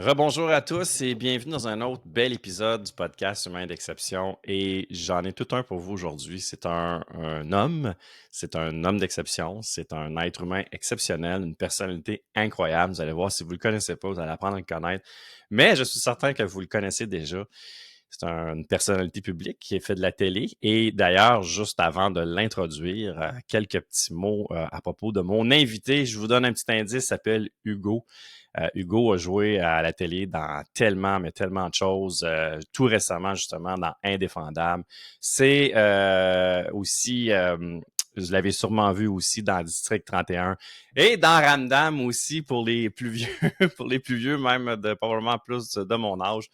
Rebonjour à tous et bienvenue dans un autre bel épisode du podcast Humain d'exception. Et j'en ai tout un pour vous aujourd'hui. C'est un homme, c'est un homme d'exception, c'est un être humain exceptionnel, une personnalité incroyable. Vous allez voir, si vous ne le connaissez pas, vous allez apprendre à le connaître. Mais je suis certain que vous le connaissez déjà. C'est une personnalité publique qui a fait de la télé. Et d'ailleurs, juste avant de l'introduire, quelques petits mots à propos de mon invité. Je vous donne un petit indice, il s'appelle Hugo. Hugo a joué à la télé dans tellement, mais tellement de choses. Tout récemment, justement, dans Indéfendable. C'est aussi... vous l'avez sûrement vu aussi dans District 31 et dans Ramdam aussi pour les plus vieux, pour les plus vieux même de probablement plus de mon âge.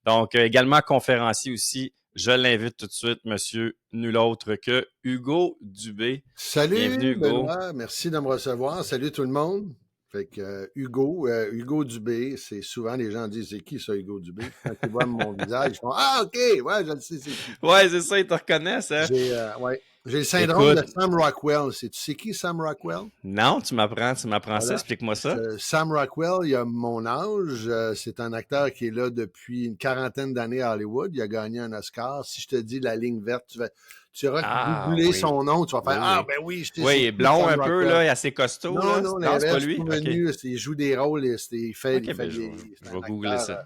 Donc également conférencier aussi. Je l'invite tout de suite, monsieur nul autre que Hugo Dubé. Bienvenue Salut Hugo. Benoît, merci de me recevoir. Salut tout le monde. Fait que Hugo Dubé, c'est souvent les gens disent c'est qui ça Hugo Dubé? Quand ils voient mon visage, ils font ah ok, ouais, je le sais c'est qui. Ouais, c'est ça, ils te reconnaissent, hein? J'ai le syndrome Écoute, de Sam Rockwell. Tu sais qui Sam Rockwell? non, tu m'apprends ça, Voilà. explique-moi ça. Sam Rockwell, il a mon âge. C'est un acteur qui est là depuis une quarantaine d'années à Hollywood. Il a gagné un Oscar. Si je te dis la ligne verte, tu vas googler Oui. son nom, tu vas faire Oui, ah oui. ben oui, je sais Oui, c'est il est qui blond Sam un peu, Rockwell. là, il est assez costaud, Non, là. non, Non, c'est pas l'inverse, lui? tout OK. menu, il joue des rôles, il fait, OK, ben c'est je un vais googler acteur. ça.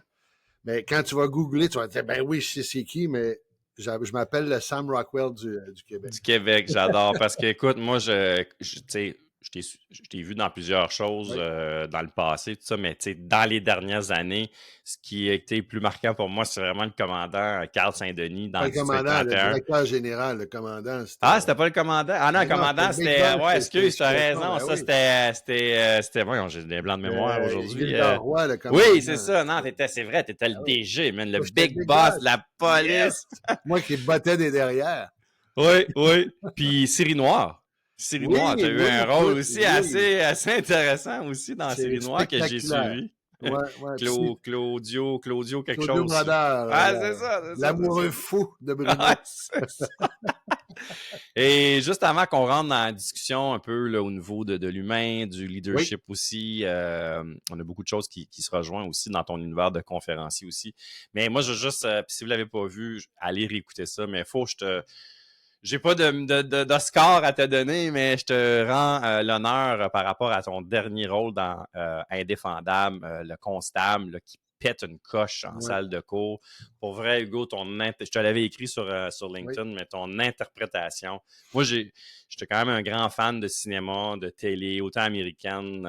Mais quand tu vas googler, tu vas te dire, ben oui, je sais c'est qui, mais je m'appelle le Sam Rockwell du Québec. Du Québec, j'adore. Parce que, écoute, moi, tu sais, je t'ai vu dans plusieurs choses Oui. dans le passé, tout ça, mais tu sais, dans les dernières années, ce qui a été plus marquant pour moi, c'est vraiment le commandant Carl Saint-Denis dans Pas le le District commandant, le 31. directeur général, le commandant, Ah, c'était. c'était pas le commandant? Ah non, le Ben non, c'était commandant, le Big c'était... Boss Ouais, de excuse, t'as l'éducation, raison. ben Ça, oui. c'était... Voyons, j'ai des blancs de mémoire aujourd'hui. Gilles Roy, le Oui, c'est commandant. ça. Non, c'est vrai, t'étais le Ben oui. DG, man, le Moi, j'étais le big Big boss de Boss. la Yes! police. Moi qui bottais des derrière. Oui, oui. Puis Série Noire. Série Oui, Noire, tu as eu oui, un rôle écoute, aussi oui. assez intéressant aussi dans C'est Série Noire que j'ai spectaculaire. suivi. Ouais, ouais. Puis Claudio quelque Claudio chose. Brodeur, Ah, c'est ça, c'est ça, c'est l'amoureux ça. fou de Ah, Bruno. c'est ça. Et juste avant qu'on rentre dans la discussion un peu là, au niveau de l'humain, du Oui. leadership aussi, on a beaucoup de choses qui se rejoignent aussi dans ton univers de conférencier aussi. Mais moi, je veux juste, si vous l'avez pas vu, allez réécouter ça, mais faut que j'ai pas de score à te donner, mais je te rends l'honneur par rapport à ton dernier rôle dans Indéfendable, le constable là, qui pète une coche en Oui, salle de cours. Pour vrai, Hugo, je te l'avais écrit sur oui. LinkedIn, mais ton interprétation. Moi, j'étais quand même un grand fan de cinéma, de télé, autant américaine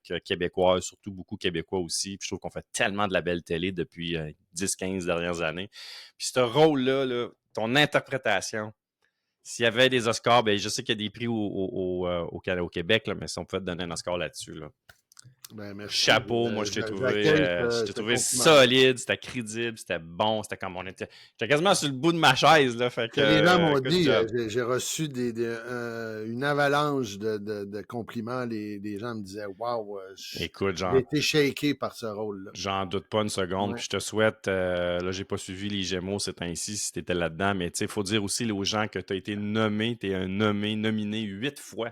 que québécoise, surtout beaucoup québécois aussi. Puis je trouve qu'on fait tellement de la belle télé depuis 10-15 dernières années. Puis ce rôle-là, là, ton interprétation, s'il y avait des Oscars, ben je sais qu'il y a des prix au Québec, là, mais si on pouvait te donner un Oscar là-dessus, là. Ben, merci. Chapeau, moi J'accueille je t'ai ce trouvé compliment-là. solide, c'était crédible, c'était bon, c'était comme on était. J'étais quasiment sur le bout de ma chaise, là. Fait que Que les gens m'ont good dit, job. j'ai reçu une avalanche de compliments. Les gens me disaient, waouh, Écoute, j'ai été shaké par ce rôle-là. j'en doute pas une seconde. Ouais. Puis je te souhaite, là, j'ai pas suivi les Gémeaux ces temps-ci si t'étais là-dedans, mais tu sais, il faut dire aussi aux gens que tu as été nommé, t'es un nominé 8 fois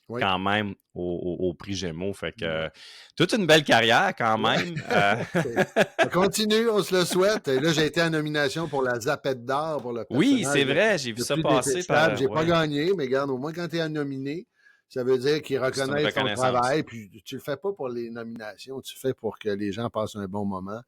Oui. quand même au prix Gémeaux. Fait que Ouais. toute une belle carrière quand Ouais. même. Ça continue, on se le souhaite. Et là, j'ai été en nomination pour la Zapette d'or pour le Oui, personnage c'est vrai, j'ai vu le ça plus passer détestable. par. J'ai pas Ouais, gagné, mais regarde, au moins quand tu es nominé, ça veut dire qu'ils c'est une reconnaissent ton reconnaissance. travail. Puis tu le fais pas pour les nominations, tu le fais pour que les gens passent un bon moment,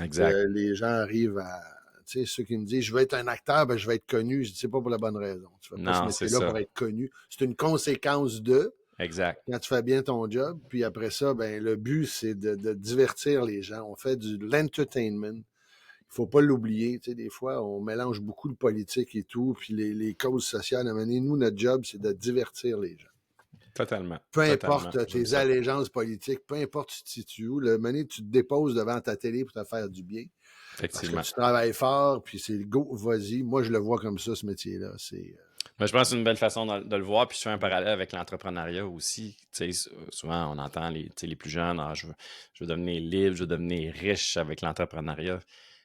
Exact. que les gens arrivent à. Tu sais, ceux qui me disent je veux être un acteur, ben je vais être connu. Je dis c'est pas pour la bonne raison. Tu fais pas ce Non, c'est métier-là pour ça. être connu. C'est une conséquence de Exact. quand tu fais bien ton job. Puis après ça, ben le but, c'est de divertir les gens. On fait de l'entertainment. Il faut pas l'oublier. Tu sais, des fois, on mélange beaucoup de politique et tout, puis les causes sociales. À un moment donné, nous, notre job, c'est de divertir les gens. Totalement. Peu Totalement. importe J'aime tes ça. allégeances politiques, peu importe tu te situes où, le moment donné, tu te déposes devant ta télé pour te faire du bien. Parce que Effectivement. tu travailles fort, puis c'est go, vas-y. Moi, je le vois comme ça, ce métier-là. C'est. Mais je pense que c'est une belle façon de le voir. Puis je fais un parallèle avec l'entrepreneuriat aussi. Tu sais, souvent, on entend tu sais, les plus jeunes, ah, je veux devenir libre, je veux devenir riche avec l'entrepreneuriat.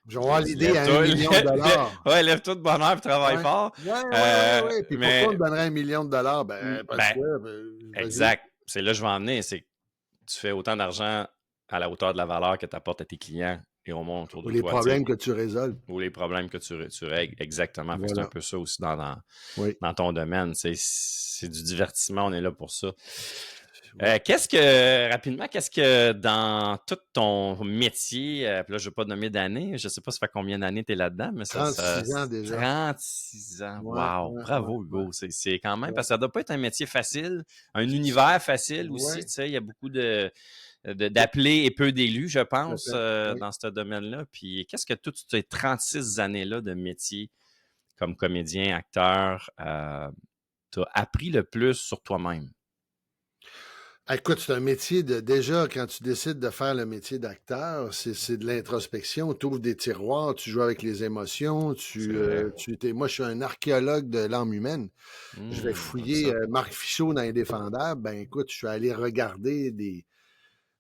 Je vais Je avoir dis, l'idée à 1 million de dollars. ouais, lève-toi de bonne heure et travaille Ouais. fort. Ouais. Puis pourquoi on me Mais, donnerait 1 million de dollars? Ben, parce ben, que, vas-y. exact. C'est là que je vais en venir. C'est que tu fais autant d'argent à la hauteur de la valeur que tu apportes à tes clients et au monde autour Ou de les toi, tu sais, problèmes que tu résolves. ou les problèmes que tu règles. Exactement. Fait que c'est un Voilà. peu ça aussi Oui. dans ton domaine. C'est du divertissement, on est là pour ça. Oui. Rapidement, qu'est-ce que dans tout ton métier, puis là, je ne vais pas nommer d'années, je ne sais pas ça fait combien d'années tu es là-dedans, mais 36 ans déjà. 36 ans, Ouais, wow, ouais, ouais, bravo ouais, Hugo, c'est quand même, ouais. parce que ça ne doit pas être un métier facile, un univers facile aussi, Ouais, tu sais, il y a beaucoup d'appelés et peu d'élus, je tout à pense, fait. Oui. dans ce domaine-là. Puis qu'est-ce que toutes ces 36 années-là de métier comme comédien, acteur, t'as appris le plus sur toi-même? Ah, écoute, c'est un métier de déjà, quand tu décides de faire le métier d'acteur, c'est de l'introspection. Tu ouvres des tiroirs, tu joues avec les émotions, C'est vrai. moi, je suis un archéologue de l'âme humaine. Je vais J'aime fouiller ça. Marc Fichot dans Indéfendable. Ben écoute, je suis allé regarder des.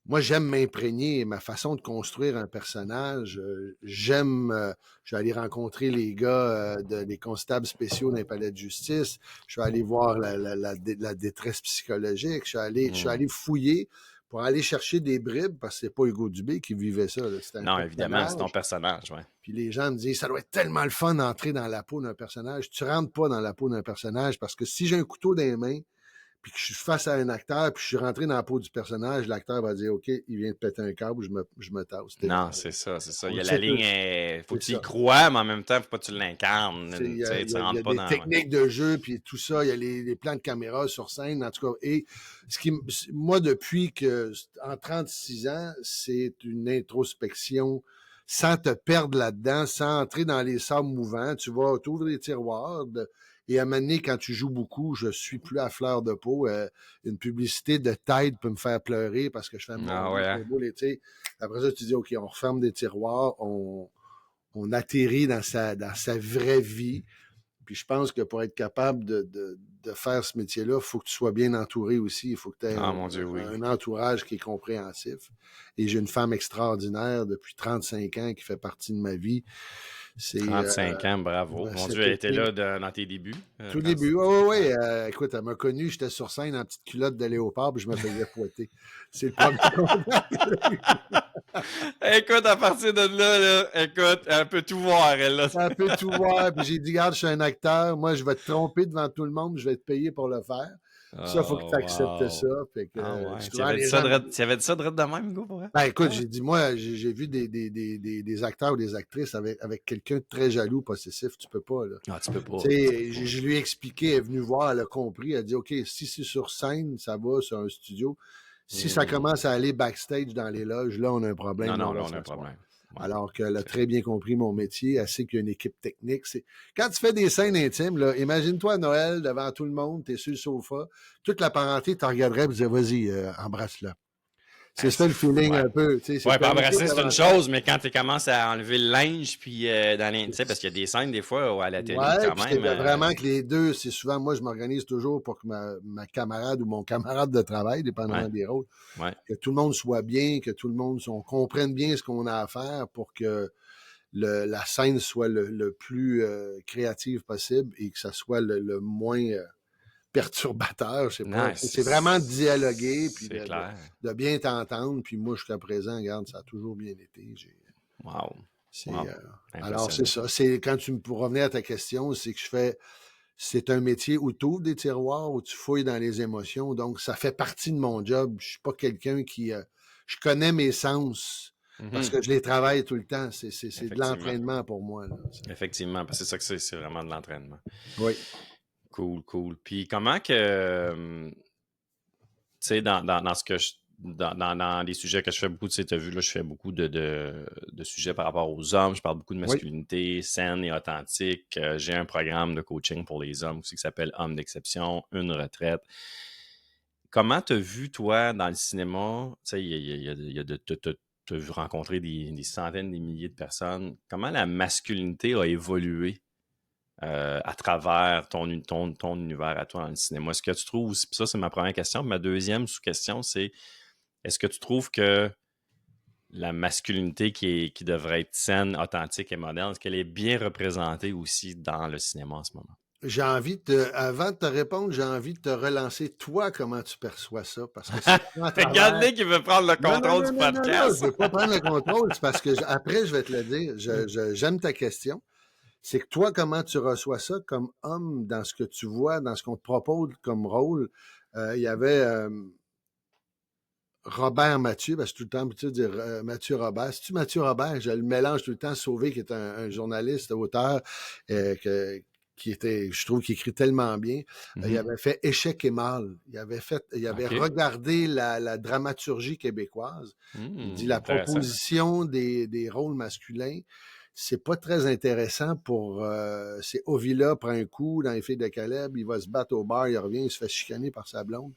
Moi, j'aime m'imprégner, ma façon de construire un personnage. Je vais aller rencontrer les gars des constables spéciaux d'un palais de justice. Je vais aller voir la détresse psychologique. Je suis Hmm. allé fouiller pour aller chercher des bribes, parce que c'est pas Hugo Dubé qui vivait ça, là. C'était un Non, évidemment, c'est ton personnage. personnage, ouais. Puis les gens me disent, ça doit être tellement le fun d'entrer dans la peau d'un personnage. Tu rentres pas dans la peau d'un personnage, parce que si j'ai un couteau dans les mains, puis que je suis face à un acteur, puis je suis rentré dans la peau du personnage, l'acteur va dire, OK, il vient de péter un câble, je me tasse. Non, c'est ça, c'est ça. Il On y le a la sait ligne, tous. faut que C'est tu y ça. crois, mais en même temps, faut pas que tu Il l'incarnes. y Tu a, sais, il tu y a, il y rentres a pas des dans... Ouais. techniques de jeu, puis tout ça. Il y a les plans de caméra sur scène, en tout cas. Et moi, depuis que, en 36 ans, c'est une introspection sans te perdre là-dedans, sans entrer dans les sables mouvants. Tu vas t'ouvrir les tiroirs. Et à un moment donné, quand tu joues beaucoup, je suis plus à fleur de peau. Une publicité de Tide peut me faire pleurer parce que je fais mon Ah Dieu, ouais, c'est hein? beau l'été. Après ça, tu dis, OK, on referme des tiroirs, on atterrit dans sa vraie vie. Puis je pense que pour être capable de faire ce métier-là, il faut que tu sois bien entouré aussi. Il faut que tu aies Ah mon Dieu, oui. un entourage qui est compréhensif. Et j'ai une femme extraordinaire depuis 35 ans qui fait partie de ma vie. C'est 35 ans, bravo. Mon Dieu, cet elle était été, là dans tes débuts. tout Quand... début. Oui, oui, Ouais. oui. Écoute, elle m'a connu, j'étais sur scène en petite culotte de léopard, puis je me faisais fouetter. C'est le premier contact. Écoute, à partir de là, écoute, elle peut tout voir, elle, là. Un peu tout voir. Puis j'ai dit, regarde, je suis un acteur. Moi, je vais te tromper devant tout le monde. Je vais te payer pour le faire. Ça, il faut que tu Oh, acceptes ça. wow. Fait que Ah ouais. Tu souvent, avais dit les ça gens me de, disent, tu avais dit ça de même, Hugo, pour vrai? ben écoute, Ah ouais? j'ai dit, moi, j'ai vu des acteurs ou des actrices avec quelqu'un de très jaloux, possessif. Tu peux pas, là. Ah, tu peux pas. Tu Tu peux sais, pas. je lui ai expliqué, elle est venue voir, elle a compris. Elle a dit, OK, si c'est sur scène, ça va, sur un studio. Si ça Hmm. commence à aller backstage dans les loges, là, on a un Non, problème, là, non, on là, va on a un s'asseoir. problème. Ouais. Alors qu'elle a C'est- très bien compris mon métier. Elle sait qu'il y a une équipe technique. Quand tu fais des scènes intimes, là, imagine-toi à Noël devant tout le monde, tu es sur le sofa, toute la parenté te regarderait et te dirait, vas-y, embrasse-la. C'est Hey, ça c'est le fou, feeling ouais. un peu. Tu sais, c'est Ouais, puis permission embrasser, c'est une devant ça. chose, mais quand tu commences à enlever le linge, puis tu sais, parce qu'il y a des scènes, des fois, à la télé, Ouais, quand puis c'est même. vraiment que les deux, c'est souvent, moi, je m'organise toujours pour que ma camarade ou mon camarade de travail, Ouais, dépendamment des rôles, ouais. que tout le monde soit bien, que tout le monde, on comprenne bien ce qu'on a à faire pour que la scène soit le plus créative possible et que ça soit le moins perturbateur, je sais pas. Non, C'est vraiment de dialoguer puis c'est clair. de bien t'entendre. Puis moi, jusqu'à présent, regarde, ça a toujours bien été. Wow. C'est, Wow. alors, c'est Impressionnant. ça. C'est quand pour revenir à ta question, c'est que c'est un métier où tu ouvres des tiroirs, où tu fouilles dans les émotions. Donc, ça fait partie de mon job. Je suis pas quelqu'un qui, je connais mes sens parce Mhm. que je les travaille tout le temps. C'est de Effectivement. l'entraînement pour moi, là. Effectivement, parce que c'est ça que c'est vraiment de l'entraînement. Oui. Cool, cool. Puis comment que, tu sais, dans ce que dans les sujets que je fais beaucoup, tu sais, tu as vu, là, je fais beaucoup de sujets par rapport aux hommes. Je parle beaucoup de Oui. masculinité saine et authentique. J'ai un programme de coaching pour les hommes aussi qui s'appelle Hommes d'exception, une retraite. Comment t'as vu, toi, dans le cinéma, tu sais, t'as vu rencontrer des centaines, des milliers de personnes. Comment la masculinité a évolué à travers ton univers à toi dans le cinéma? Est-ce que tu trouves, puis ça c'est ma première question, ma deuxième sous-question, c'est est-ce que tu trouves que la masculinité qui devrait être saine, authentique et moderne, est-ce qu'elle est bien représentée aussi dans le cinéma en ce moment? avant de te répondre, j'ai envie de te relancer. Toi, comment tu perçois ça? Parce que c'est à travers. Regarde-les qui veut prendre le Non, non, contrôle non, du non, non, non, je podcast. veux pas prendre le contrôle. C'est parce que après, je vais te le dire. J'aime ta question. C'est que toi, comment tu reçois ça comme homme dans ce que tu vois, dans ce qu'on te propose comme rôle? Il y avait Robert Mathieu, parce que tout le temps habitué de dire Mathieu Robert. C'est-tu Mathieu Robert? Je le mélange tout le temps. Sauvé, qui est un journaliste, auteur, qui était, je trouve, qui écrit tellement bien. Il avait fait Échec et mal. Il avait OK. regardé la dramaturgie québécoise. Il dit la Intéressant. proposition des rôles masculins, c'est pas très intéressant pour c'est Ovila prend un coup dans les filles de Caleb, il va se battre au bar, il revient, il se fait chicaner par sa blonde.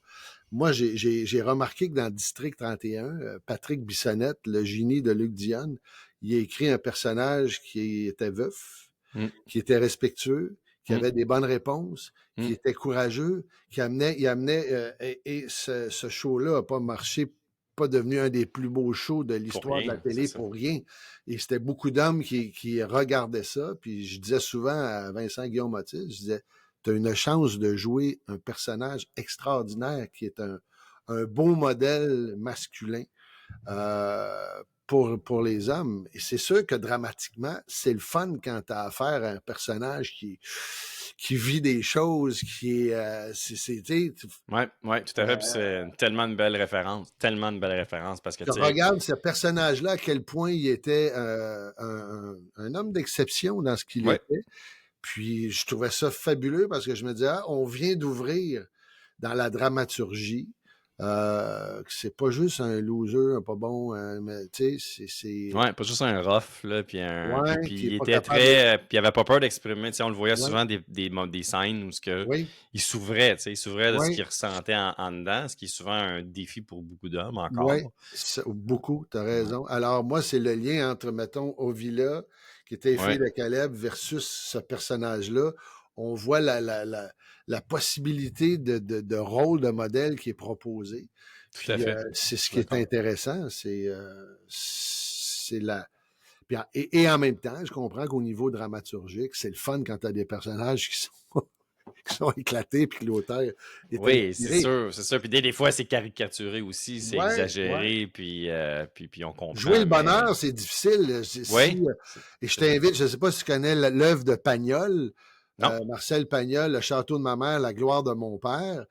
Moi, j'ai remarqué que dans District 31, Patrick Bissonnette, le génie de Luc Dionne, il a écrit un personnage qui était veuf, Mm. qui était respectueux, qui Mm. avait des bonnes réponses, Mm. qui était courageux, il amenait et ce show-là n'a pas marché, pas devenu un des plus beaux shows de Pour l'histoire de la rien, c'est télé ça. pour rien. Et c'était beaucoup d'hommes qui regardaient ça. Puis je disais souvent à Vincent Guillaume Otis, je disais, tu as une chance de jouer un personnage extraordinaire qui est un beau modèle masculin pour les hommes. Et c'est sûr que dramatiquement, c'est le fun quand tu as affaire à un personnage qui vit des choses, qui est... Ouais, tout à fait. Puis c'est tellement une belle référence. Tellement une belle référence parce que, tu tu sais, regardes ce personnage-là, à quel point il était un homme d'exception dans ce qu'il ouais, était. Puis je trouvais ça fabuleux parce que je me disais, on vient d'ouvrir dans la dramaturgie. Que c'est pas juste un loser, un pas bon, mais tu sais, c'est. ouais, pas juste un rough, là, Ouais, puis qui est il pas était capable de. très, puis il avait pas peur d'exprimer, tu sais, on le voyait Ouais, souvent des scènes où ce que oui, il s'ouvrait, tu sais, il s'ouvrait de ce oui, qu'il ressentait en dedans, ce qui est souvent un défi pour beaucoup d'hommes oui, encore. beaucoup, t'as Ouais, raison. Alors, moi, c'est le lien entre, mettons, Ovila, qui était fille ouais, de Caleb, versus ce personnage-là. On voit la possibilité de rôle, de modèle qui est proposé. tout à Puis, fait. c'est Je ce suis qui est d'accord. intéressant, c'est la. Puis et en même temps, je comprends qu'au niveau dramaturgique, c'est le fun quand tu as des personnages qui sont éclatés puis que l'auteur est Oui, c'est inspiré. sûr, c'est sûr. Puis des fois, c'est caricaturé aussi, c'est Ouais, ouais. exagéré, puis on Jouer comprend, le mais bonheur, c'est difficile. oui, Et je c'est vrai. t'invite, je ne sais pas si tu connais l'œuvre de Pagnol, Non, Marcel Pagnol, Le château de ma mère, La gloire de mon père.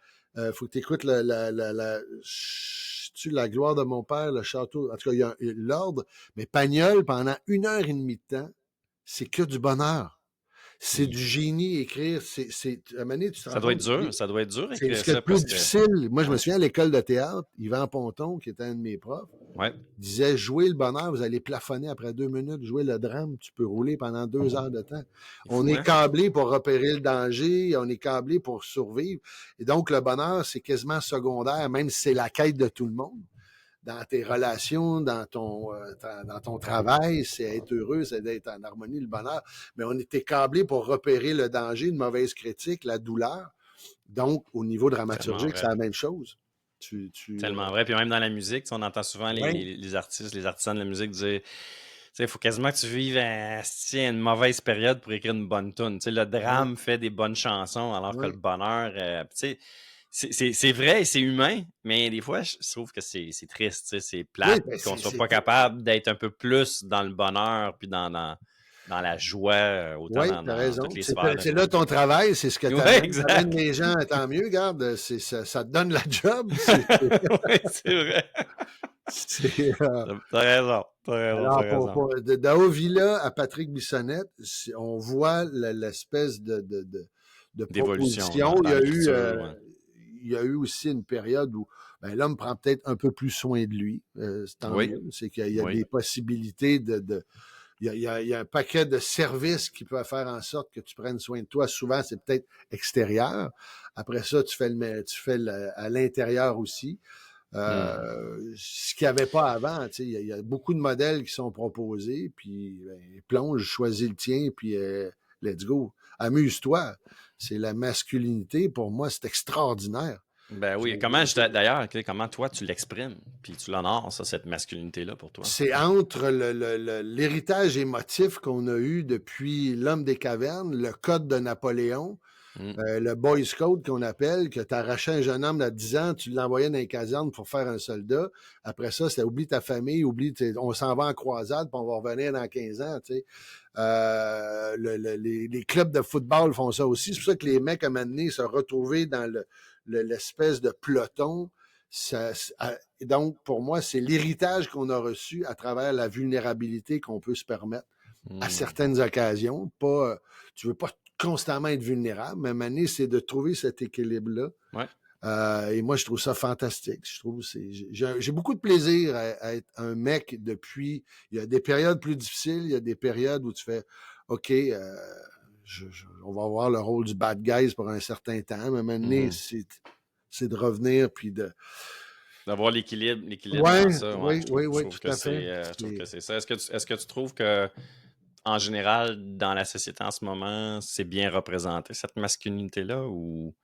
Faut que tu écoutes La gloire de mon père, le château. En tout cas, il y a l'ordre. Mais Pagnol, pendant 1 heure et demie de temps, c'est que du bonheur. C'est Hi. du génie écrire. À un moment donné, tu te rends compte, Ça doit être dur c'est écrire ce qu'il y a ça de plus parce que, difficile. Moi, je me ouais, souviens à l'école de théâtre, Yvan Ponton, qui était un de mes profs, ouais, disait jouer le bonheur, vous allez plafonner après 2 minutes, jouer le drame, tu peux rouler pendant 2 heures de temps. c'est On fou, est hein? câblé pour repérer le danger, on est câblé pour survivre. Et donc, le bonheur, c'est quasiment secondaire, même si c'est la quête de tout le monde. Dans tes relations, dans ton travail, c'est être heureux, c'est d'être en harmonie, le bonheur. Mais on était câblé pour repérer le danger, une mauvaise critique, la douleur. Donc, au niveau Tellement dramaturgique, c'est vrai. la même chose. Tellement vrai. Puis même dans la musique, tu sais, on entend souvent Ouais, les artistes, les artisans de la musique dire, tu sais, il faut quasiment que tu vives une mauvaise période pour écrire une bonne tune. Tu sais, le ouais, drame fait des bonnes chansons, alors que le ouais. bonheur, tu sais, c'est vrai et c'est humain, mais des fois, je trouve que c'est triste, tu sais, c'est Oui, plate ben qu'on soit c'est pas capable d'être un peu plus dans le bonheur puis dans la joie, autant oui, tu as dans toutes raison. les sphères de C'est nos là vies. ton travail, c'est ce que tu Ouais, amènes. Tu amènes exact. les gens, tant mieux, garde, ça te donne la job. Oui, c'est vrai. C'est, T'as raison, t'as raison, t'as alors, raison. de Daovilla à Patrick Bissonnette, on voit l'espèce de D'évolution proposition. dans l'écriture, ouais. Il y a eu aussi une période où ben, l'homme prend peut-être un peu plus soin de lui. C'est tant Oui, mieux. C'est qu'il y a oui. des possibilités il y a un paquet de services qui peuvent faire en sorte que tu prennes soin de toi. Souvent, c'est peut-être extérieur. Après ça, à l'intérieur aussi. Hmm. Ce qu'il n'y avait pas avant. Il y a beaucoup de modèles qui sont proposés, puis ben, plonge, choisis le tien, puis let's go. Amuse-toi. C'est la masculinité. Pour moi, c'est extraordinaire. Ben oui. D'ailleurs, comment toi tu l'exprimes, puis tu l'honores, ça, cette masculinité-là pour toi? C'est entre l'héritage émotif qu'on a eu depuis l'homme des cavernes, le code de Napoléon, Le Boy Scout qu'on appelle, que tu arrachais un jeune homme de 10 ans, tu l'envoyais dans les casernes pour faire un soldat. Après ça, c'était oublie ta famille, on s'en va en croisade, puis on va revenir dans 15 ans. Tu sais. Les clubs de football font ça aussi. C'est pour ça que les mecs, à un moment donné, se retrouvaient dans l'espèce de peloton. Donc, pour moi, c'est l'héritage qu'on a reçu à travers la vulnérabilité qu'on peut se permettre à certaines occasions. Tu veux pas constamment être vulnérable, mais à un moment donné, c'est de trouver cet équilibre-là. Ouais. Et moi, je trouve ça fantastique. J'ai beaucoup de plaisir à être un mec depuis. Il y a des périodes plus difficiles, il y a des périodes où tu fais OK, on va avoir le rôle du bad guys pour un certain temps, mais à un moment donné, c'est de revenir puis d'avoir l'équilibre ouais, dans ça. Ouais. Oui, Je tout à fait. trouve que c'est ça. Est-ce que tu trouves que, en général, dans la société en ce moment, c'est bien représenté, cette masculinité-là, ou...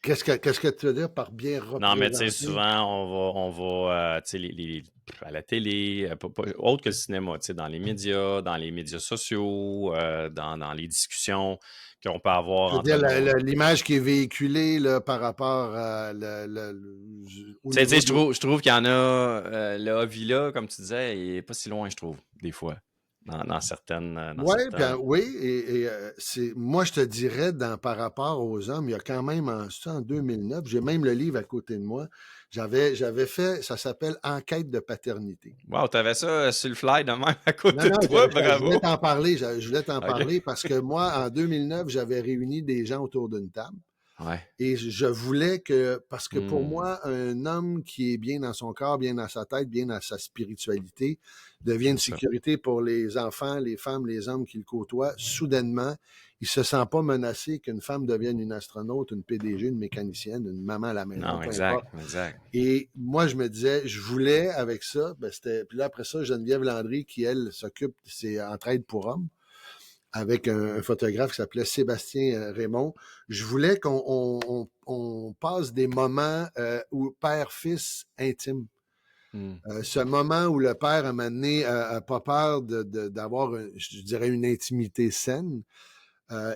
Qu'est-ce que tu veux dire par bien représenter? Non, mais tu sais, souvent, on va tu sais, à la télé, autre que le cinéma, tu sais, dans les médias sociaux, dans les discussions qu'on peut avoir Je veux entre dire, nous. l'image qui est véhiculée là, par rapport à au Tu sais, niveau je trouve qu'il y en a, le Avila, comme tu disais, il est pas si loin, je trouve, des fois, dans certaines... Oui, moi je te dirais par rapport aux hommes, il y a quand même en 2009, j'ai même le livre à côté de moi. J'avais fait, ça s'appelle Enquête de paternité. Wow, t'avais ça sur le fly de même à Non, côté de toi, je voulais bravo! t'en parler. Je voulais t'en OK. parler parce que moi, en 2009, j'avais réuni des gens autour d'une table. Ouais. Et je voulais parce que pour moi, un homme qui est bien dans son corps, bien dans sa tête, bien dans sa spiritualité, devient une sécurité pour les enfants, les femmes, les hommes qui le côtoient. Soudainement, il se sent pas menacé qu'une femme devienne une astronaute, une PDG, une mécanicienne, une maman à la maison, Non, peu exact, importe. exact. Et moi, je me disais, je voulais avec ça, puis là, après ça, Geneviève Landry, qui, elle, s'occupe, c'est Entraide pour hommes, avec un photographe qui s'appelait Sébastien Raymond. Je voulais qu'on passe des moments où père-fils intime. Ce moment où le père, à un moment donné, a pas peur d'avoir, je dirais, une intimité saine.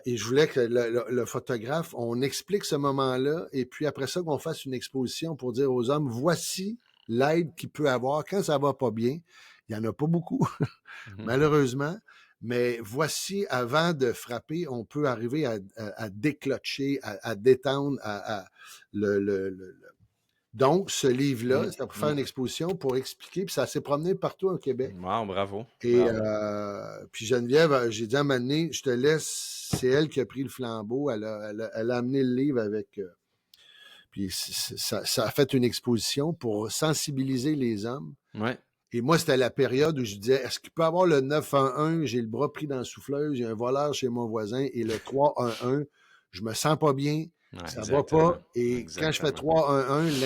Et je voulais que le photographe, on explique ce moment-là, et puis après ça, qu'on fasse une exposition pour dire aux hommes, voici l'aide qu'il peut avoir quand ça va pas bien. Il y en a pas beaucoup, malheureusement. Mais voici, avant de frapper, on peut arriver à déclocher, à détendre, Donc, ce livre-là, c'était pour faire une exposition, pour expliquer, puis ça s'est promené partout au Québec. Wow, bravo. Et puis Geneviève, j'ai dit à un moment donné, je te laisse, c'est elle qui a pris le flambeau, elle a amené le livre avec... puis ça a fait une exposition pour sensibiliser les hommes. Ouais. Et moi, c'était la période où je disais, est-ce qu'il peut avoir le 911, j'ai le bras pris dans la souffleuse, j'ai un voleur chez mon voisin, et le 311, je me sens pas bien, ça va pas. Et quand je fais 311,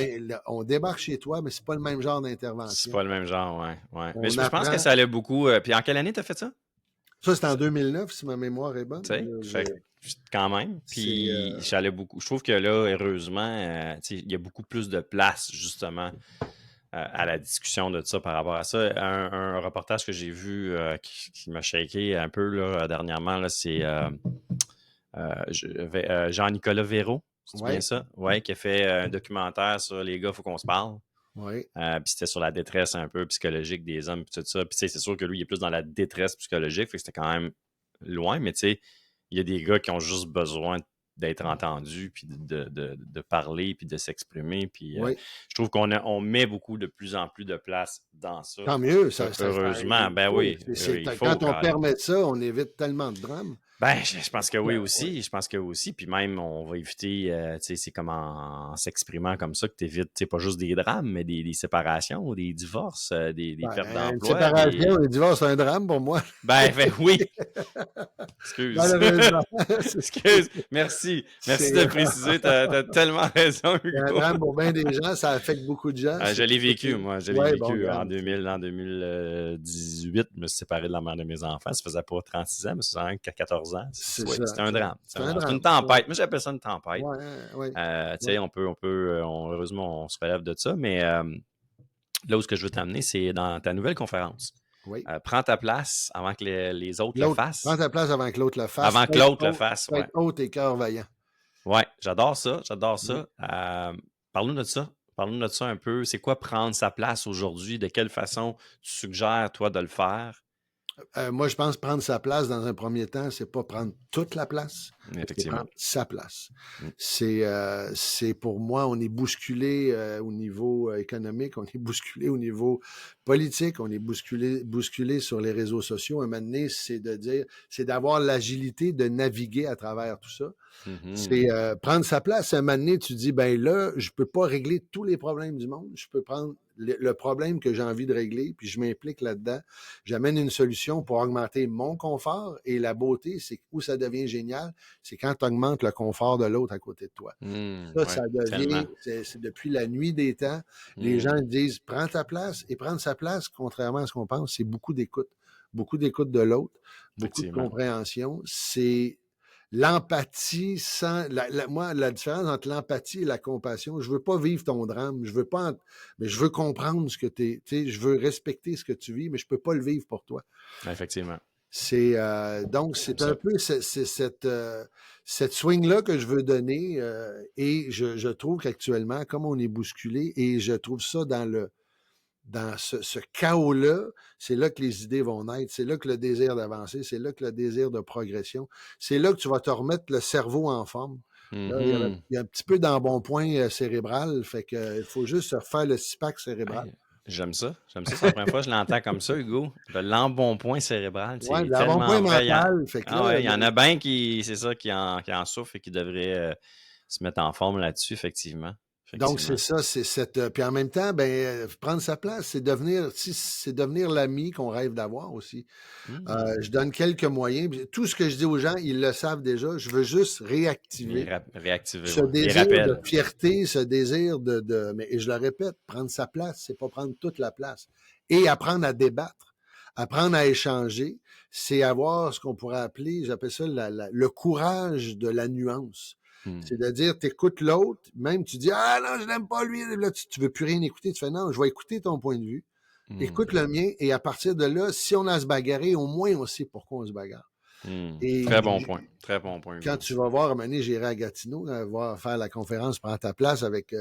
on débarque chez toi, mais c'est pas le même genre d'intervention. C'est pas le même genre, ouais. Mais je pense que ça allait beaucoup. Puis en quelle année t'as fait ça? Ça, c'était en 2009, si ma mémoire est bonne. Tu sais, quand même. Puis j'allais beaucoup. Je trouve que là, heureusement, il y a beaucoup plus de place, justement, à la discussion de ça par rapport à ça. Un reportage que j'ai vu qui m'a shaké un peu là, dernièrement, là, c'est Jean-Nicolas Véro, c'est bien ça? Oui, qui a fait un documentaire sur les gars, faut qu'on se parle. Oui. Puis c'était sur la détresse un peu psychologique des hommes, puis tout ça. Puis c'est sûr que lui, il est plus dans la détresse psychologique, fait que c'était quand même loin, mais tu sais, il y a des gars qui ont juste besoin d'être entendus, puis de parler, puis de s'exprimer. Puis je trouve qu'on met beaucoup de plus en plus de place dans ça. Tant mieux. Heureusement, ben oui. Quand on permet ça, on évite tellement de drames. Ben, je pense que oui aussi. Je pense que aussi. Puis même, on va éviter, tu sais, c'est comme en s'exprimant comme ça que tu évites, tu sais, pas juste des drames, mais des séparations, des divorces, des pertes d'emploi. Une séparation, des divorces, c'est un drame pour moi. Ben oui. Excuse. Excuse. Merci. Merci de préciser. T'as tellement raison, Hugo. C'est un drame pour bien des gens. Ça affecte beaucoup de gens. Je l'ai vécu, moi. Je l'ai vécu en 2018. Je me suis séparé de la mère de mes enfants. Ça faisait pas 36 ans, mais ça faisait 14 ans. C'était un drame. C'est une tempête. Moi, j'appelle ça une tempête. Tu sais, heureusement, on se relève de ça. Mais là où ce que je veux t'amener, c'est dans ta nouvelle conférence. Oui. Prends ta place avant que les autres le fassent. Prends ta place avant que l'autre le fasse. Avant que l'autre le fasse, ouais. Haute et cœur vaillant. Ouais, j'adore ça, j'adore Oui. ça. Parle-nous de ça. Parle-nous de ça un peu. C'est quoi prendre sa place aujourd'hui? De quelle façon tu suggères, toi, de le faire? Moi, je pense prendre sa place dans un premier temps, c'est pas prendre toute la place, mais c'est Effectivement. prendre sa place. Mm. C'est pour moi, on est bousculé au niveau économique, on est bousculé au niveau politique, on est bousculé sur les réseaux sociaux. Un moment donné, c'est de dire, c'est d'avoir l'agilité de naviguer à travers tout ça. Mhm. C'est prendre sa place. À un moment donné, tu dis, ben là, je peux pas régler tous les problèmes du monde. Je peux prendre le problème que j'ai envie de régler, puis je m'implique là-dedans. J'amène une solution pour augmenter mon confort. Et la beauté, c'est où ça devient génial, c'est quand tu augmentes le confort de l'autre à côté de toi. Ça Ouais, tellement. devient, c'est depuis la nuit des temps, les gens Mm. disent, prends ta place. Et prendre sa place, contrairement à ce qu'on pense, c'est beaucoup d'écoute. Beaucoup d'écoute de l'autre, beaucoup de Effectivement. compréhension. C'est l'empathie sans moi la différence entre l'empathie et la compassion, je veux pas vivre ton drame, je veux pas mais je veux comprendre ce que tu sais, je veux respecter ce que tu vis, mais je peux pas le vivre pour toi. Effectivement. C'est donc J'aime c'est un ça. peu cette swing là que je veux donner et je trouve qu'actuellement comme on est bousculé et je trouve ça dans ce chaos-là, c'est là que les idées vont naître, c'est là que le désir d'avancer, c'est là que le désir de progression, c'est là que tu vas te remettre le cerveau en forme. Là, Mhm. il y a un petit peu d'embonpoint cérébral, fait que il faut juste se refaire le six-pack cérébral. Hey, j'aime ça. J'aime ça. C'est la première fois que je l'entends comme ça, Hugo. De l'embonpoint cérébral, Ouais, c'est de tellement l'embonpoint vrai. mental, fait que Ah ouais, là, il y en a bien qui, c'est ça, qui en souffrent et qui devraient se mettre en forme là-dessus, effectivement. donc c'est Effectivement. ça, c'est cette puis en même temps, ben prendre sa place, c'est devenir l'ami qu'on rêve d'avoir aussi. Je Hmm. donne quelques moyens. Tout ce que je dis aux gens, ils le savent déjà. Je veux juste réactiver Réactiver, ce ouais. Les désir de rappels. fierté, ce désir mais et je le répète, prendre sa place, c'est pas prendre toute la place. Et apprendre à débattre, apprendre à échanger, c'est avoir ce qu'on pourrait appeler, j'appelle ça le courage de la nuance. Hmm. C'est de dire, t'écoutes l'autre, même tu dis, ah non, je n'aime pas lui, là, tu veux plus rien écouter, tu fais, non, je vais écouter ton point de vue, écoute Hmm. le mien, et à partir de là, si on a à se bagarrer, au moins on sait pourquoi on se bagarre. Hmm. Très bon point. Et Très bon point, quand Hugo. tu vas voir, à un moment donné, j'irai à Gatineau, voir faire la conférence Prends ta place avec,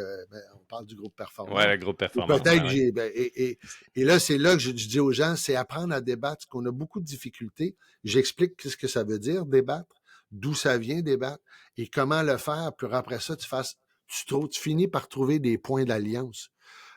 on parle du groupe Ouais, Performance. le groupe Ou performance, peut-être ben que oui. et là, c'est là que je dis aux gens, c'est apprendre à débattre, qu'on a beaucoup de difficultés. J'explique qu'est-ce que ça veut dire, débattre, d'où ça vient, débattre, et comment le faire, puis après ça, tu finis par trouver des points d'alliance.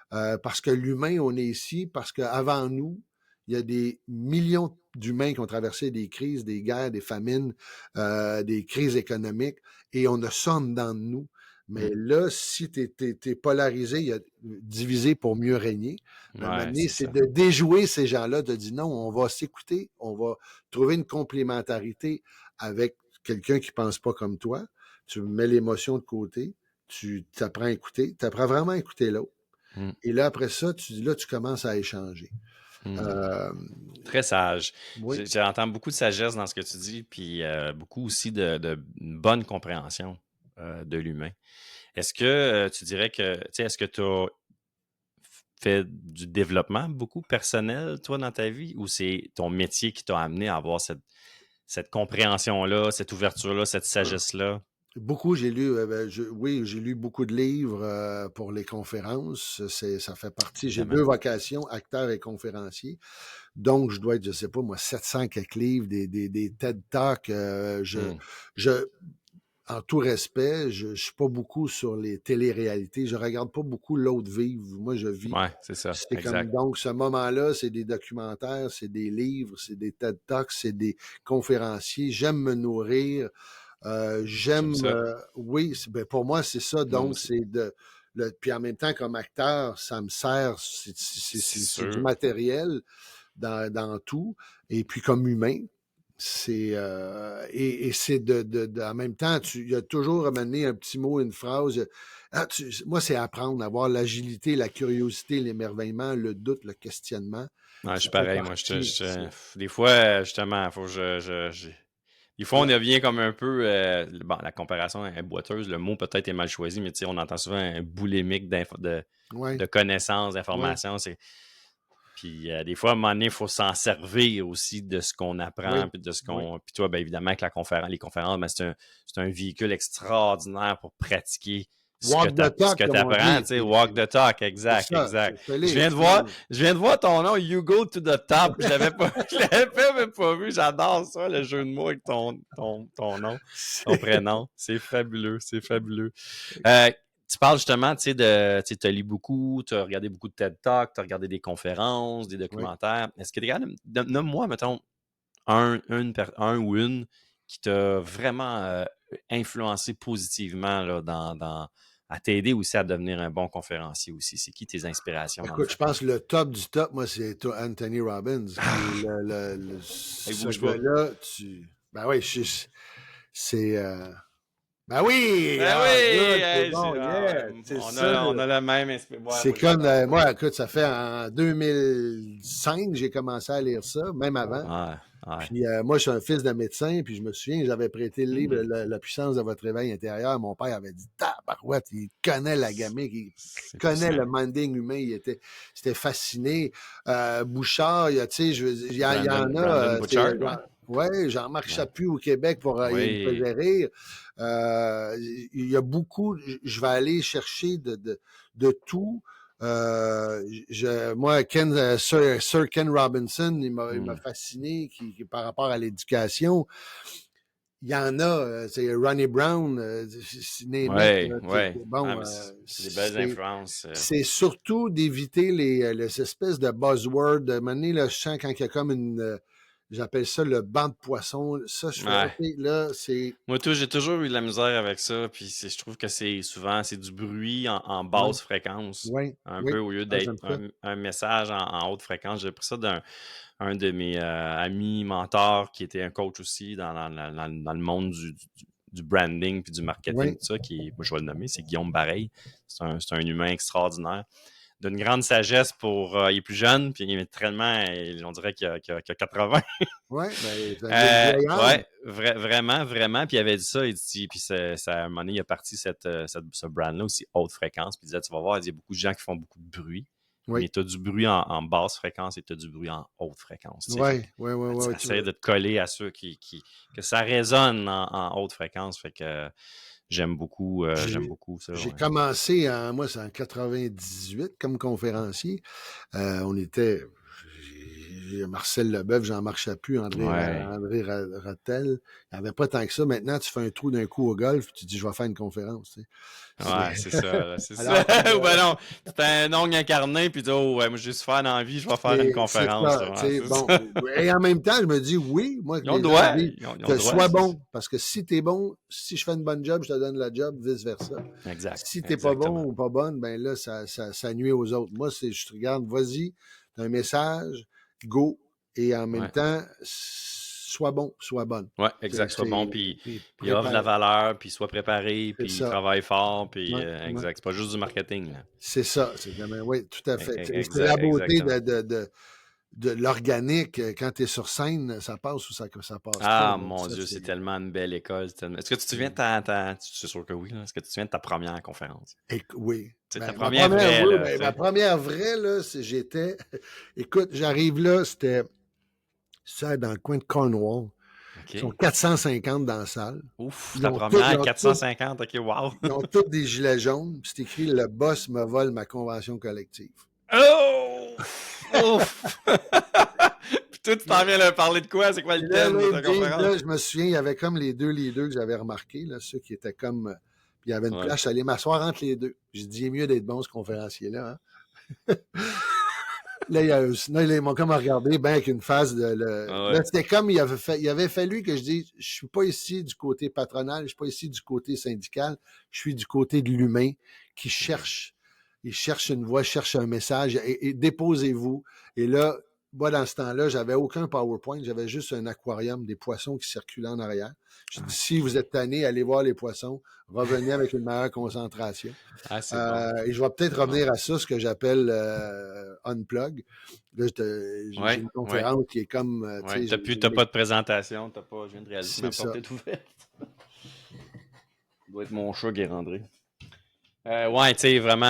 Parce que l'humain, on est ici, parce qu'avant nous, il y a des millions d'humains qui ont traversé des crises, des guerres, des famines, des crises économiques, et on a ça en dedans de nous. Hmm. Mais là, si tu es polarisé, il y a divisé pour mieux régner. Mais à un moment Ouais, donné, c'est c'est ça. de déjouer ces gens-là, de dire non, on va s'écouter, on va trouver une complémentarité avec quelqu'un qui pense pas comme toi. Tu mets l'émotion de côté, tu t'apprends à écouter, tu apprends vraiment à écouter l'autre. Hmm. Et là, après ça, tu commences à échanger. Hmm. Euh, Très sage. oui, J'entends beaucoup de sagesse dans ce que tu dis, puis beaucoup aussi de une bonne compréhension de l'humain. Est-ce que tu dirais que, tu sais, est-ce que tu as fait du développement beaucoup personnel, toi, dans ta vie, ou c'est ton métier qui t'a amené à avoir cette compréhension-là, cette ouverture-là, cette sagesse-là? beaucoup, j'ai lu, oui, j'ai lu beaucoup de livres pour les conférences. Ça fait partie. J'ai Évidemment. deux vocations, acteur et conférencier. Donc, je dois être, je sais pas, moi, 700 quelques livres, des TED Talks. Hmm. Je, en tout respect, je suis pas beaucoup sur les téléréalités. Je regarde pas beaucoup l'autre vivre. Moi, je vis. Ouais, c'est ça. C'est comme Exact. donc ce moment-là, c'est des documentaires, c'est des livres, c'est des TED Talks, c'est des conférenciers. J'aime me nourrir. J'aime ça. Oui, ben pour moi c'est ça. Moi Donc aussi. puis en même temps comme acteur, ça me sert. C'est C'est du sûr. matériel dans tout. Et puis comme humain, et c'est en même temps, il y a toujours amené un petit mot, une phrase. Moi, c'est apprendre, avoir l'agilité, la curiosité, l'émerveillement, le doute, le questionnement. Ouais, je Ça suis fait pareil. Moi, partie. des fois, justement, faut que des fois, on Ouais, devient comme un peu. Bon, la comparaison est boiteuse. Le mot peut-être est mal choisi, mais tu sais, on entend souvent un boulimique ouais, de connaissances, ouais. d'informations. Puis des fois, à un moment donné, il faut s'en servir aussi de ce qu'on apprend, Oui, puis de ce oui. qu'on. Puis toi, bien évidemment, que les conférences, ben, c'est un véhicule extraordinaire pour pratiquer Walk the ce que talk, tu comme on apprends, dit. tu sais, walk the talk, C'est exact, ça, exact. fais-les, fais-les. Je viens de voir ton nom, You Go to the Top. Je l'avais pas, je l'avais même pas vu. J'adore ça, le jeu de mots avec ton nom, ton prénom. C'est fabuleux, c'est fabuleux. Tu parles justement, tu sais, tu as lu beaucoup, tu as regardé beaucoup de TED Talk, tu as regardé des conférences, des Oui. documentaires. Est-ce que tu es capable nomme-moi, mettons, un ou une qui t'a vraiment influencé positivement là, à t'aider aussi à devenir un bon conférencier aussi. C'est qui tes inspirations dans le Écoute, fond? je pense que le top du top, moi, c'est Anthony Robbins, qui est Il ce bouge pas. gars-là, ben oui, c'est... Ben oui! Ben Ah, oui! good, c'est Hey, bon, yeah! C'est ça. on a le même esprit. Ouais, C'est moi, comme, j'adore. moi, écoute, ça fait en 2005 j'ai commencé à lire ça, même avant. Ouais, ouais. Puis moi, je suis un fils de médecin, puis je me souviens, j'avais prêté le livre La puissance de votre réveil intérieur. Mon père avait dit, tabarouette, il connaît la gamique, il C'est connaît puissant. le minding humain, c'était fasciné. Bouchard, tu sais, il y en Brandon a, Bouchard, ouais. ouais, Jean-Marc Ouais. Chaput au Québec, il me Oui. faisait rire. Il y a beaucoup, je vais aller chercher de tout. Moi, Sir Ken Robinson, il m'a fasciné par rapport à l'éducation. Il y en a, c'est Ronnie Brown, Ouais, ouais. Ah, bon, mais c'est des belles influences. c'est surtout d'éviter les espèces de buzzwords. De mener le chant quand il y a comme j'appelle ça le banc de poissons. Ça, je fais, Ouais. OK, là, c'est... Moi, j'ai toujours eu de la misère avec ça. Puis je trouve que c'est du bruit en Ouais, basse fréquence. ouais, Un oui, peu au lieu ah, d'être j'aime ça. un message en haute fréquence. J'ai pris ça un de mes amis mentors qui était un coach aussi dans le monde du branding puis du marketing, Oui, tout ça, moi je vais le nommer, c'est Guillaume Bareil. C'est un humain extraordinaire d'une grande sagesse il est plus jeune, puis tellement, on dirait qu'il a 80. ouais, ben, vous avez une vieille âme. Ouais, vraiment, vraiment. Puis il avait dit ça, puis à un moment donné, il a parti ce brand-là aussi haute fréquence, puis il disait, tu vas voir, il y a beaucoup de gens qui font beaucoup de bruit, Oui, mais tu as du bruit en basse fréquence et tu as du bruit en haute fréquence. Tu sais, fait oui, que oui, oui, oui. essaie de te coller à ceux que ça résonne en haute fréquence. Fait que j'aime beaucoup ça. J'ai Ouais. commencé, moi, c'est en 98 comme conférencier. On était Marcel Leboeuf, Jean-Marc Chaput, Ouais. André Rattel. Il n'y avait pas tant que ça. Maintenant, tu fais un trou d'un coup au golf, tu dis, je vais faire une conférence. Tu sais. Ouais, c'est ça, là, c'est ça. Alors, Ou ben non, t'as un ongle incarné, puis tu dis, oh, ouais, moi, j'ai juste faire dans la vie, je vais faire une c'est conférence. ça. Là. Tu Ouais, sais, c'est bon. ça. Et en même temps, je me dis, oui, moi, que Ils ont le les gens droit. disent, Ils ont le droit. sois bon. Parce que si tu es bon, si je fais une bonne job, je te donne la job, vice-versa. Exact, Si t'es pas bon exactement. ou pas bonne, ben là, ça nuit aux autres. Moi, je te regarde, vas-y, t'as un message, go, et en même Ouais, temps, sois bon, sois bonne. ouais, exact. Sois bon, Puis puis offre de la prépare. valeur, puis sois préparé, C'est puis ça. travaille fort, puis Ouais, ouais. exact. C'est pas juste du marketing, là. C'est ça. Oui, tout à fait. C'est la Exact, beauté exactement. de l'organique. Quand tu es sur scène, ça passe ou ça passe pas. Ah, Donc, mon ça, Dieu, c'est c'est. tellement une belle école. Est-ce que tu te souviens de c'est sûr que oui, là. Est-ce que tu te souviens de ta première conférence? Oui. C'est ta Ben, première vraie, oui, là, ben, tu ma sais. première vraie, là, j'étais. Écoute, j'arrive là, c'était ça dans le coin de Cornwall. Ils sont OK. 450 dans la salle. Ouf, Ils ta ont tous, première, 450, OK, wow. ils ont tous des gilets jaunes. Puis c'est écrit le boss me vole ma convention collective. Oh! Ouf! Puis toi, tu Puis, t'en viens leur parler de quoi? C'est quoi le puis là, thème de ta James, conférence? là, je me souviens, il y avait comme les deux leaders que j'avais remarqués, là, ceux qui étaient comme. Puis il y avait une Ouais. place, j'allais m'asseoir entre les deux. J'ai dit, il est mieux d'être bon, ce conférencier-là. Hein? Là, ils m'ont comme regardé, ben, avec une phase Ah Là, ouais. c'était comme il avait fallu que je dise, je suis pas ici du côté patronal, je suis pas ici du côté syndical, je suis du côté de l'humain qui cherche. Il cherche une voix, cherche un message, et déposez-vous. Et là, moi, dans ce temps-là, j'avais aucun PowerPoint, j'avais juste un aquarium, des poissons qui circulaient en arrière. Je dis, si vous êtes tanné, allez voir les poissons, revenez avec une meilleure concentration. Ah, c'est bon. Et je vais peut-être C'est bon. revenir à ça, ce que j'appelle unplug. Là, j'ai Ouais, une ouais, conférence qui est comme, ouais. tu sais, T'as pas de présentation, je viens de réaliser, c'est ma porte ça. est ouverte. Ça doit être mon chat qui est rentré. Ouais, tu sais, vraiment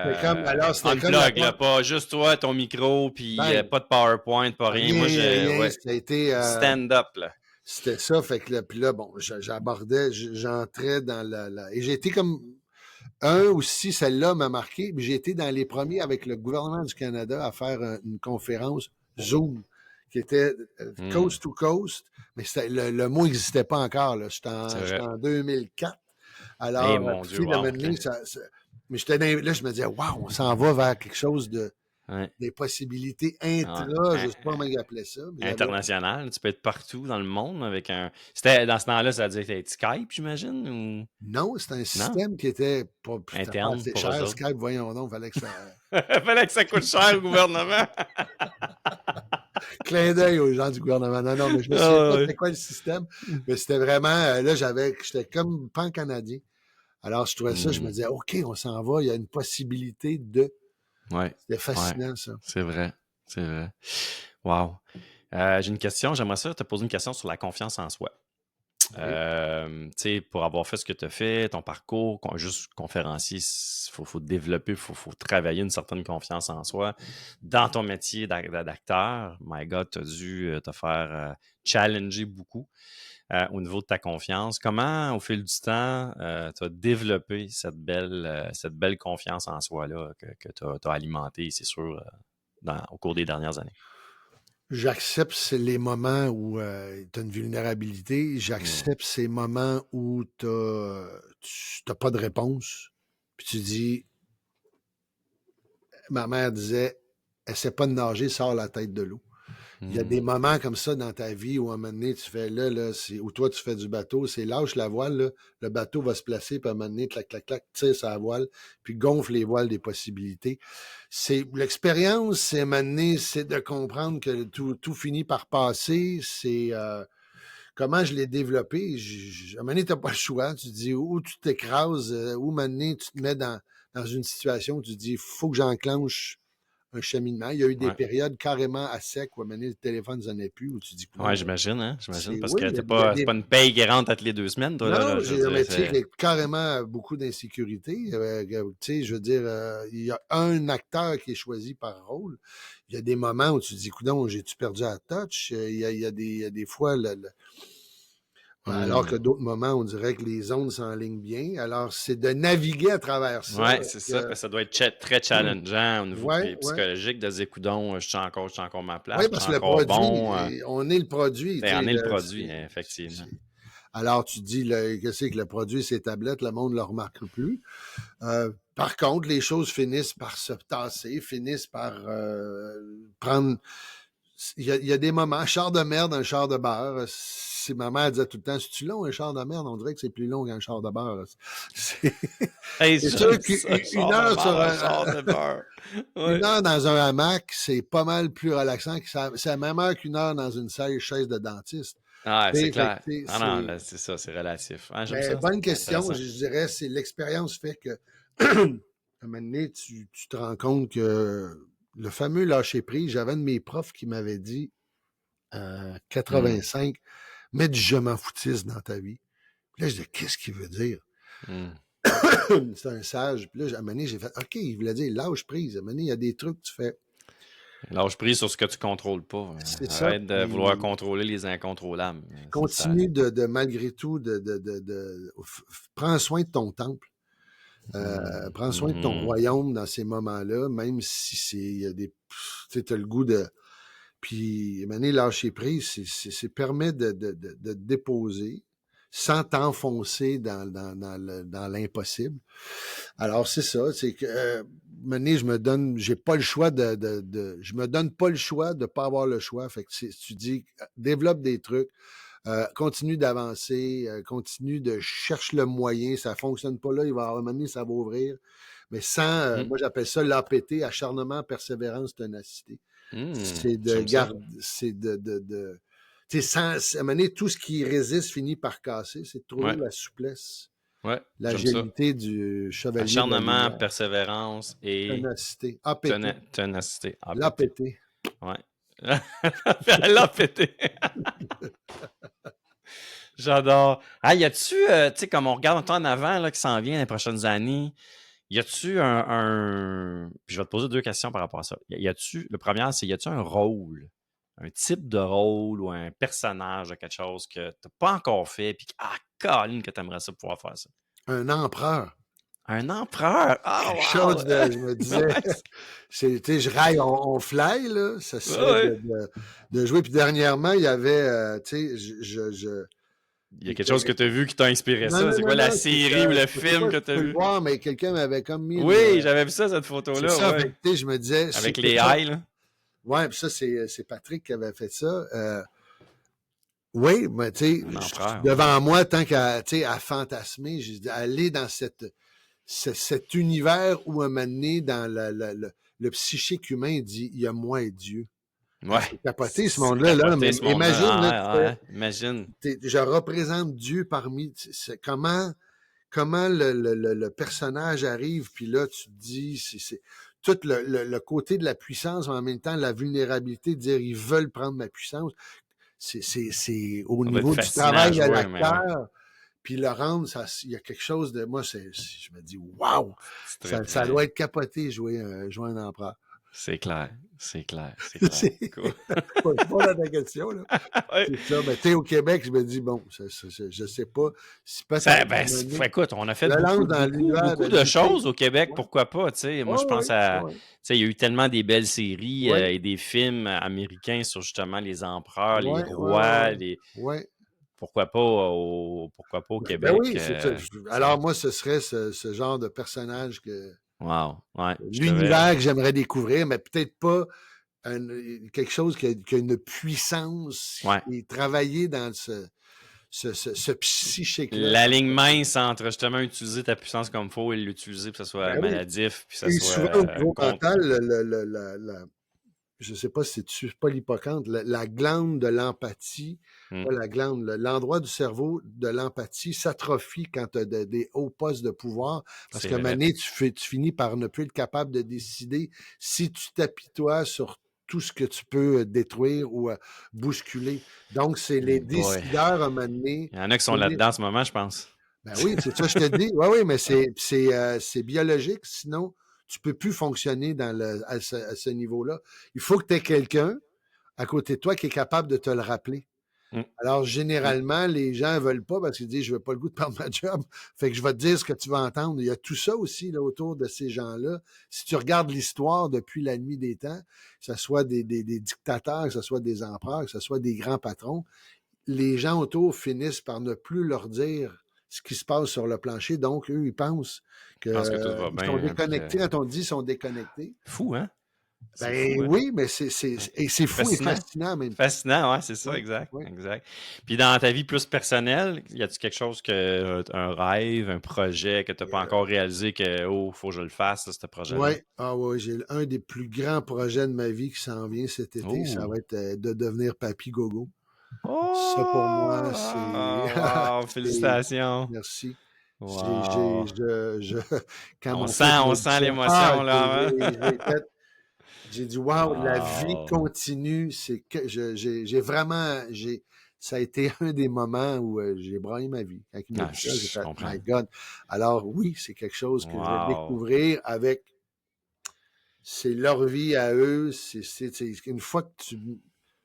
C'était comme la unplug, là, pas juste toi, ton micro, puis ben, pas de PowerPoint, pas rien. Moi, rien, ouais, ça a été, stand-up, là. c'était ça, fait que là, puis là, bon, j'abordais, j'entrais dans et j'ai été comme, aussi, celle-là m'a marqué, puis j'ai été dans les premiers avec le gouvernement du Canada à faire une conférence Zoom, qui était Hmm, coast to coast, mais le mot n'existait pas encore, là, c'est j'étais vrai. en 2004, Eh, alors, mon puis Dieu, tu sais, de wow, OK. mener, mais là, je me disais, waouh, on s'en va vers quelque chose Ouais. des possibilités Ouais. je ne sais pas comment ils appelaient ça, mais j'avais, International, tu peux être partout dans le monde avec un. C'était dans ce temps-là, ça veut dire que t'avais Skype, j'imagine, ou non, c'était un non? système qui était c'était pas Interne assez pour eux cher, autres. Skype, voyons donc, fallait que ça, Fallait que ça coûte cher au gouvernement. clin d'œil aux gens du gouvernement. Non, non, mais je me souviens Ah pas ouais. c'était quoi le système, mais c'était vraiment, là, j'étais comme pan-canadien. Alors, je trouvais ça, je me Hmm. disais, OK, on s'en va, il y a une possibilité de. Ouais, C'était ouais, fascinant, ça. c'est vrai, c'est vrai. Wow. J'ai une question, j'aimerais ça te poser une question sur la confiance en soi. Oui. Tu sais, pour avoir fait ce que tu as fait, ton parcours, juste conférencier, il faut développer, faut travailler une certaine confiance en soi. Dans ton métier d'acteur, my God, tu as dû te faire challenger beaucoup au niveau de ta confiance. Comment, au fil du temps, tu as développé cette belle confiance en soi-là que tu as alimentée, c'est sûr, au cours des dernières années? J'accepte les moments où tu as une vulnérabilité. Hmm. J'accepte ces moments où tu n'as pas de réponse. Puis tu dis, ma mère disait, essaie pas de nager, sors la tête de l'eau. Il y a des Hmm. moments comme ça dans ta vie où à un moment donné, tu fais là, ou toi, tu fais du bateau, c'est lâche la voile, là, le bateau va se placer, puis à un moment donné, clac, clac, clac, tire sa voile, puis gonfle les voiles des possibilités. L'expérience, c'est à un moment donné, c'est de comprendre que tout finit par passer. C'est comment je l'ai développé. À un moment donné, tu n'as pas le choix. Tu te dis où tu t'écrases, où à un moment donné, tu te mets dans une situation où tu te dis, il faut que j'enclenche un cheminement. Il y a eu des Ouais. périodes carrément à sec où à un moment donné, le téléphone n'en est plus, où tu dis, Ouais, coudonc, j'imagine, hein? J'imagine. c'est Parce oui, que il y a c'est des. pas une paye qui rentre toutes les 2 semaines, toi, Non, là. Je veux j'ai un dire, métier qui c'est. a carrément beaucoup d'insécurité. Tu sais, je veux dire, il y a un acteur qui est choisi par rôle. Il y a des moments où tu te dis, coudonc, j'ai-tu perdu la touch? Il y a des fois, alors que Hmm. d'autres moments, on dirait que les ondes s'enlignent bien. Alors, c'est de naviguer à travers ça. Ouais, c'est ça. Parce que ça doit être très challengeant au niveau Ouais, ouais. psychologique de se dire, coudonc, je suis encore ma Oui, place, je parce suis que le encore produit, bon. on est le produit, tu Ben, sais, on est le produit, effectivement. alors tu dis, qu'est-ce que le produit, ces tablettes, le monde ne le remarque plus. Par contre, les choses finissent par se tasser, finissent par prendre. Il y a des moments, un char de merde, un char de beurre. Ma mère disait tout le temps, c'est-tu long un char de merde? On dirait que c'est plus long qu'un char de beurre. C'est Hey, c'est sûr j'aime ça, qu'une char de heure marde, un char de beurre. une Ouais. heure dans un hamac, c'est pas mal plus relaxant que ça. C'est la même heure qu'une heure dans une chaise de dentiste. Ah, Tu c'est sais, fait que, clair. tu sais, Ah non, là, c'est ça, c'est relatif. Ah, j'aime mais ça. bonne C'est question. intéressant. Je dirais, c'est l'expérience fait que, à un moment donné, tu te rends compte que le fameux lâcher prise, j'avais un de mes profs qui m'avait dit, Hmm. 85, mets du je m'en foutiste dans ta vie. Puis là, je dis, qu'est-ce qu'il veut dire? Hmm. C'est un sage. Puis là, à un moment donné, j'ai fait, OK, il voulait dire lâche prise. À un moment donné, il y a des trucs que tu fais. Lâche prise sur ce que tu contrôles pas. C'est ça. Arrête de vouloir Puis contrôler les incontrôlables. C'est ça. continue malgré tout, prends soin de ton temple. Hmm. Prends soin de ton Mhm. royaume dans ces moments-là, même si il y a des. Tu as le goût de. Puis, mener lâcher prise, c'est permet de te déposer sans t'enfoncer dans l'impossible. Alors, c'est ça. C'est que, je me donne, j'ai pas le choix je me donne pas le choix de pas avoir le choix. Fait que tu dis, développe des trucs, continue d'avancer, continue de chercher le moyen. Ça fonctionne pas là, il va y avoir un moment donné, ça va ouvrir. Mais sans, Hmm. moi j'appelle ça l'APT, acharnement, persévérance, ténacité. Hmm. C'est de J'aime ça. garder, c'est tu sais, à un moment donné, tout ce qui résiste finit par casser. C'est de trouver Ouais, la souplesse, ouais, j'aime ça. l'agilité du chevalier de la Acharnement, lumière. persévérance et Ténacité. APT. ténacité. APT. L'APT. Ouais. Elle l'a pété. J'adore. Ah, y a-tu, tu sais, comme on regarde un temps en avant, là, qui s'en vient les prochaines années, y a-tu Puis je vais te poser deux questions par rapport à ça. Y a-tu... Le premier, c'est y a-tu un rôle, un type de rôle ou un personnage de quelque chose que t'as pas encore fait, puis Colin, que t'aimerais ça pouvoir faire ça? Un empereur. Un empereur! Ah, Quelque wow! chose de, je me disais, Ouais, tu sais, je raille, on fly, là, ça serait ouais. de jouer. Puis dernièrement, il y avait, tu sais, Il y a quelque chose que t'as vu qui t'a inspiré non, ça. non, C'est non, quoi la non, c'est série ou que, le je sais film pas que si tu t'as peux le vu? voir, mais quelqu'un m'avait comme mis Oui, j'avais vu ça, cette c'est photo-là, ça, fait ouais. que, tu sais, je me disais, Avec c'est les quelque chose, haies, là. ouais, puis ça, c'est Patrick qui avait fait ça, oui, mais tu sais, Un empereur, ouais. devant moi, tant qu'à, tu sais, à fantasmer, j'ai dit, aller dans cet univers où, à un moment donné, dans le psychique humain, dit, il y a moi et Dieu. Hein, Ouais, c'est capoté, ce c'est monde-là, là, capoté mais ce monde-là. imagine, là, Ah, ouais, imagine. je représente Dieu parmi, comment le personnage arrive, puis là, tu te dis, c'est tout le côté de la puissance, mais en même temps, la vulnérabilité de dire, ils veulent prendre ma puissance. C'est au Ça doit être niveau du fascinant à travail à jouer, mais ouais. l'acteur, puis le rendre, il y a quelque chose de, moi, je me dis, waouh, Tu ça triperais. doit être capoté jouer un empereur. C'est clair, c'est clair, c'est clair. C'est Cool. Faut répondre à ta question, là. Ouais. C'est ça. Ben, tu sais, au Québec, je me dis, bon, je sais pas si peut-être à un moment donné, Écoute, on a je fait le beaucoup, lance dans beaucoup, l'univers de beaucoup de l'épée. choses au Québec, Ouais, pourquoi pas, tu sais. Moi, ouais, je pense ouais, à, ouais, tu sais, il y a eu tellement des belles séries ouais, et des films américains sur justement les empereurs, les ouais, ouais, rois, ouais, ouais. pourquoi pas au Ben Québec. oui, c'est ça. Tu sais. Alors moi, ce serait ce genre de personnage Wow, ouais, je te verrais. l'univers que j'aimerais découvrir, mais peut-être pas quelque chose qui a une puissance Ouais. et travailler dans ce psychique-là. La ligne mince entre justement utiliser ta puissance comme il faut et l'utiliser pour que ça soit Ben oui. maladif, puis que ça Et soit souvent, au niveau contre. mental, je sais pas si c'est pas l'hippocampe, la glande de l'empathie, Hmm, pas la glande, l'endroit du cerveau de l'empathie s'atrophie quand tu as des hauts postes de pouvoir, parce c'est qu'à un moment vrai. donné, tu finis par ne plus être capable de décider si tu t'apitoies sur tout ce que tu peux détruire ou bousculer. Donc, c'est les Hey boy. décideurs, à un moment donné, Il y en a qui sont là-dedans en ce moment, je pense. ben oui, c'est ça, je te dis. Oui, oui, mais c'est biologique. Sinon, tu peux plus fonctionner à ce niveau-là. Il faut que tu aies quelqu'un à côté de toi qui est capable de te le rappeler. Hmm, Alors, hmm. généralement, les gens ne veulent pas parce qu'ils disent, je veux pas le goût de perdre ma job. Fait que je vais te dire ce que tu vas entendre. Il y a tout ça aussi là, autour de ces gens-là. Si tu regardes l'histoire depuis la nuit des temps, que ce soit des dictateurs, que ce soit des empereurs, que ce soit des grands patrons, les gens autour finissent par ne plus leur dire ce qui se passe sur le plancher. Donc, eux, ils pensent Je pense que tout va qu'ils sont bien, hein, puis que... déconnectés. Quand on dit qu'ils sont déconnectés, Fou, hein? C'est ben fou, hein? oui, mais Ouais. et c'est C'est fou et fascinant. fascinant en même temps. Fascinant, ouais, c'est ça, Oui, exact, oui. exact. Puis dans ta vie plus personnelle, y a-tu quelque chose un rêve, un projet que t'as pas encore réalisé que, oh, faut que je le fasse, ça, ce projet-là? Ouais, ah ouais, j'ai un des plus grands projets de ma vie qui s'en vient cet été. Ça va Oh! être de devenir papy gogo. Ça, pour moi, c'est. Oh! Wow! c'est- Félicitations! Merci. Wow! Quand mon fils m'a On dit sent ça, ah, l'émotion, là, hein? j'ai dit, waouh, la vie Wow! continue. C'est que j'ai vraiment, ça a été un des moments où j'ai braillé ma vie. Quand il m'a Ah, dit ça, j'ai je fait, comprends. my God. Alors oui, c'est quelque chose que je vais Wow! découvrir avec, c'est leur vie à eux. Une fois que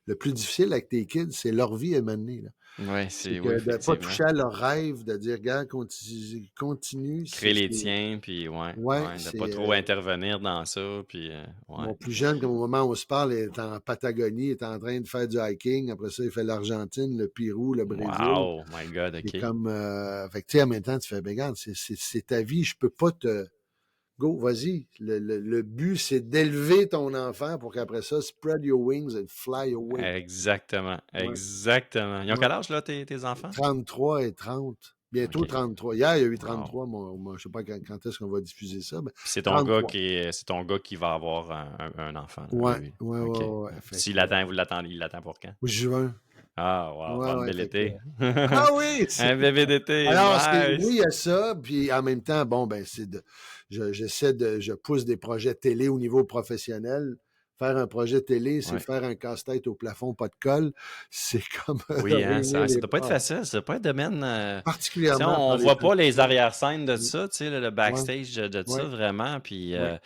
le plus difficile avec tes kids, c'est leur vie à mener, là. Ouais, C'est oui, que de ne pas effectivement. toucher à leurs rêves, de dire, regarde, continue, Créer les tiens, puis ouais, de pas trop intervenir dans ça, puis ouais. mon plus jeune, comme au moment où on se parle, est en Patagonie, est en train de faire du hiking. Après ça, il fait l'Argentine, le Pérou, le Brésil. Wow! My God, C'est OK. comme, fait que, tu sais, en même temps, tu fais, ben, regarde, c'est ta vie, je peux pas go, vas-y. Le but, c'est d'élever ton enfant pour qu'après ça, spread your wings and fly away. Exactement, Ouais, exactement. Ils ont ouais. quel âge, là, tes enfants? 33 et 30. Bientôt OK. 33. Hier, il y a eu Wow. 33. Je sais pas quand est-ce qu'on va diffuser ça, mais Puis trois. c'est ton gars qui va avoir un enfant, là, Ouais, lui. ouais, OK. ouais, ouais. Fait S'il que, l'attend, il l'attend pour quand? juin. Ah, wow. Ouais, Bon, ouais. bel Fait que, été. ah oui! Un bébé d'été. Alors, oui, Nice. il y a ça, puis en même temps, bon, ben, je pousse des projets télé au niveau professionnel. Faire un projet télé, c'est Ouais. faire un casse-tête au plafond, pas de colle. C'est comme Oui, hein, réunir ça les doit pas être bras. facile, ça doit pas être domaine. Tu sais, Particulièrement on par les voit gens pas qui les font. arrière-scènes de Mm. ça, tu sais, le Ouais, backstage de ça, ouais, vraiment. Puis ouais.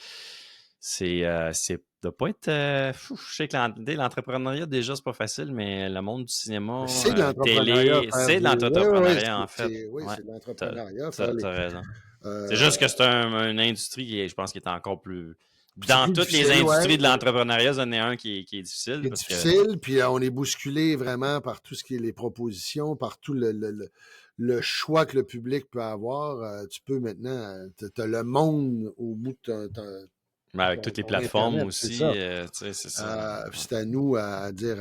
c'est doit pas être. Je sais que l'entrepreneuriat, déjà, c'est pas facile, mais le monde du C'est de cinéma, l'entrepreneuriat, télé, faire c'est de du. Oui, oui, oui, l'entrepreneuriat, en fait. oui, Ouais, c'est de t'as, l'entrepreneuriat. t'as- t'as raison. C'est Euh, juste que c'est une industrie qui est, je pense, qui est encore plus. c'est Dans plus toutes les difficile, ouais, industries de ouais. l'entrepreneuriat, c'en est un qui est difficile C'est parce que. difficile, puis on est bousculé vraiment par tout ce qui est les propositions, par tout le choix que le public peut avoir. Tu peux maintenant, tu as le monde au bout de Mais avec toutes les ton plateformes Internet, c'est aussi, ça. tu sais, c'est ça. Ouais. C'est à nous à dire,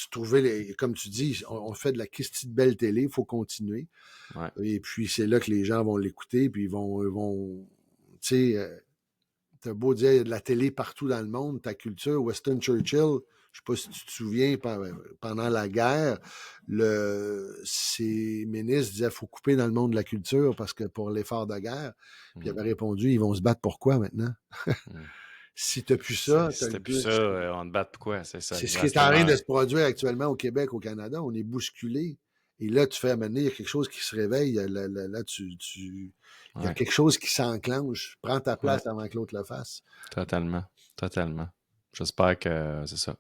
trouver comme tu dis, on fait de la christie de belle télé, il faut continuer. Ouais. Et puis c'est là que les gens vont l'écouter, puis tu sais, t'as beau dire, il y a de la télé partout dans le monde, ta culture, Winston Churchill, je sais pas si tu te souviens, pendant la guerre, ses ministres disaient, faut couper dans le monde de la culture parce que pour l'effort de guerre. Puis il Mm. avait répondu, ils vont se battre pour quoi maintenant? Mm. Si t'as plus ça, t'as le C'était plus ça, but. on te bat de quoi, c'est ça, C'est ce qui est en train exactement. de se produire actuellement au Québec, au Canada. On est bousculé. Et là, tu fais amener, il y a quelque chose qui se réveille. Là, il y a Ouais, quelque chose qui s'enclenche. Prends ta ouais, place avant que l'autre le fasse. totalement, totalement. J'espère que c'est ça,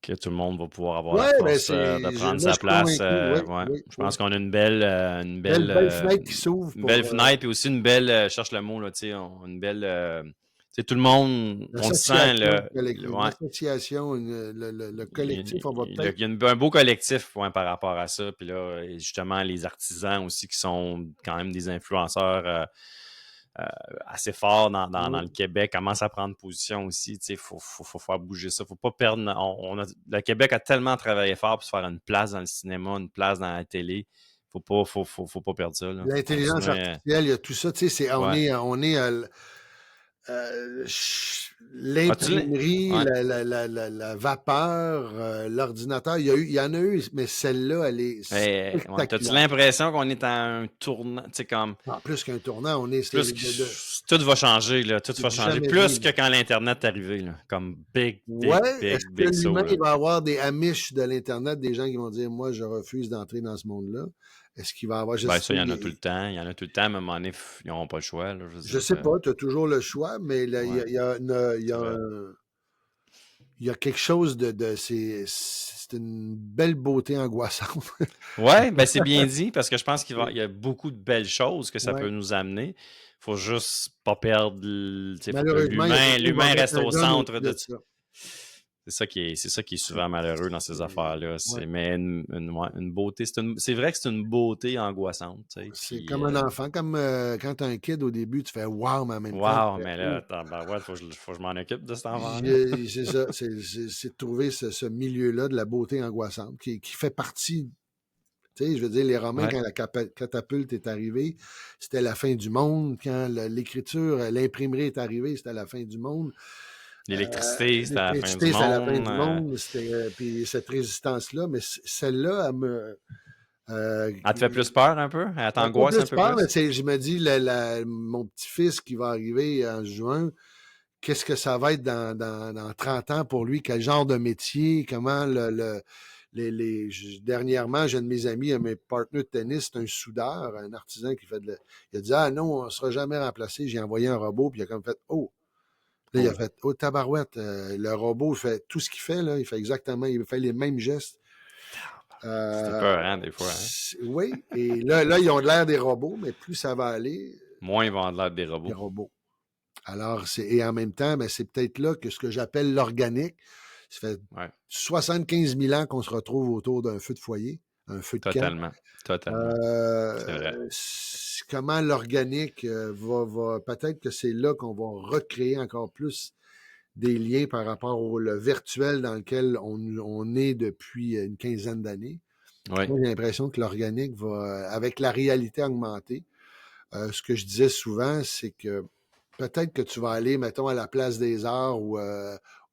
que tout le monde va pouvoir avoir la Ouais, ben force de prendre moi, je sa suis place. convaincu. Oui, Ouais, oui, je oui. pense qu'on a Belle fenêtre qui s'ouvre une pour belle fenêtre et aussi une belle, je cherche le mot là, tu sais, une belle, tu sais, tout le monde, on le sent l'association. Une ouais. association, le collectif, on va peut-être. Il y a un beau collectif ouais, par rapport à ça. Puis là, et justement, les artisans aussi qui sont quand même des influenceurs euh, assez forts dans le Québec commencent à prendre position aussi. Il faut faire bouger ça. Faut pas perdre. Le Québec a tellement travaillé fort pour se faire une place dans le cinéma, une place dans la télé. Faut pas perdre ça. Là. Faut L'intelligence continuer. artificielle, il y a tout ça. Tu sais, Ouais. on est Ah, tu l'as? l'imprimerie, Ouais. la vapeur, l'ordinateur. Il y en a eu, mais celle-là, elle est Ouais. T'as-tu spectaculaire. l'impression qu'on est à un tournant? Tu sais, comme. En plus qu'un tournant, Plus tout va changer, là. Tout c'est va du changer. jamais vu. Plus que quand l'Internet est arrivé, là. Comme big, Ouais, big, est-ce big, que big saut, l'humain, là. il va avoir des Amish de l'Internet, des gens qui vont dire, moi, je refuse d'entrer dans ce monde-là? Est-ce qu'il va avoir, je Ben, sais, ça, il y en a tout le temps. Il y en a tout le temps. À un moment donné, ils n'auront pas le choix, là. Je veux je dire, sais pas, tu as toujours le choix, mais là, ouais, c'est vrai. il y a quelque chose c'est une belle beauté angoissante. Ouais, ben, c'est bien dit parce que je pense il y a beaucoup de belles choses que ça peut Ouais. nous amener. Faut juste pas perdre, tu sais, faut que Malheureusement, il y a quelqu'un qui va l'humain mettre reste un au gun centre au-dessus de de ça. c'est ça qui est souvent malheureux dans ces affaires-là. Ouais. Mais ouais, une beauté, c'est vrai que c'est une beauté angoissante, tu sais. C'est Puis, comme un enfant, comme quand tu as un kid au début, tu fais wow, mais en même temps, tu wow, fais mais là, oh. attends, ben ouais, faut que je m'en occupe de cet enfant-là. C'est ça, c'est de trouver ce milieu-là de la beauté angoissante qui fait partie. Tu sais, je veux dire, les Romains, Ouais. quand la catapulte est arrivée, c'était la fin du monde. Quand l'écriture, l'imprimerie est arrivée, c'était la fin du monde. L'électricité, c'était la fin du L'électricité, c'était la fin monde. du monde. Puis cette résistance-là, mais celle-là, elle me. Elle te fait plus peur un peu? Elle Pas t'angoisse un plus peu peur, mais plus? je me dis, mon petit-fils qui va arriver en juin, qu'est-ce que ça va être dans 30 ans pour lui? Quel genre de métier? Comment dernièrement, j'ai un de mes amis, un de mes partenaires de tennis, c'est un soudeur, un artisan qui fait il a dit, ah non, on ne sera jamais remplacé. J'ai envoyé un robot, puis il a comme fait, oh. Là, il a Oh, fait, oh, tabarouette, le robot fait tout ce qu'il fait, là, il fait exactement, il fait les mêmes gestes. c'était Euh, peur, hein, des fois. Hein? oui, et là, ils ont l'air des robots, mais plus ça va aller, Moins ils vont avoir l'air des des robots. robots. Alors, et en même temps, ben, c'est peut-être là que ce que j'appelle l'organique, ça fait Ouais, 75 000 ans qu'on se retrouve autour d'un feu de foyer, un feu de camp. totalement. Totalement. C'est vrai. Comment l'organique va peut-être que c'est là qu'on va recréer encore plus des liens par rapport au le virtuel dans lequel on est depuis une quinzaine d'années. Oui. Moi, j'ai l'impression que l'organique va, avec la réalité augmentée, ce que je disais souvent, c'est que peut-être que tu vas aller, mettons, à la Place des Arts ou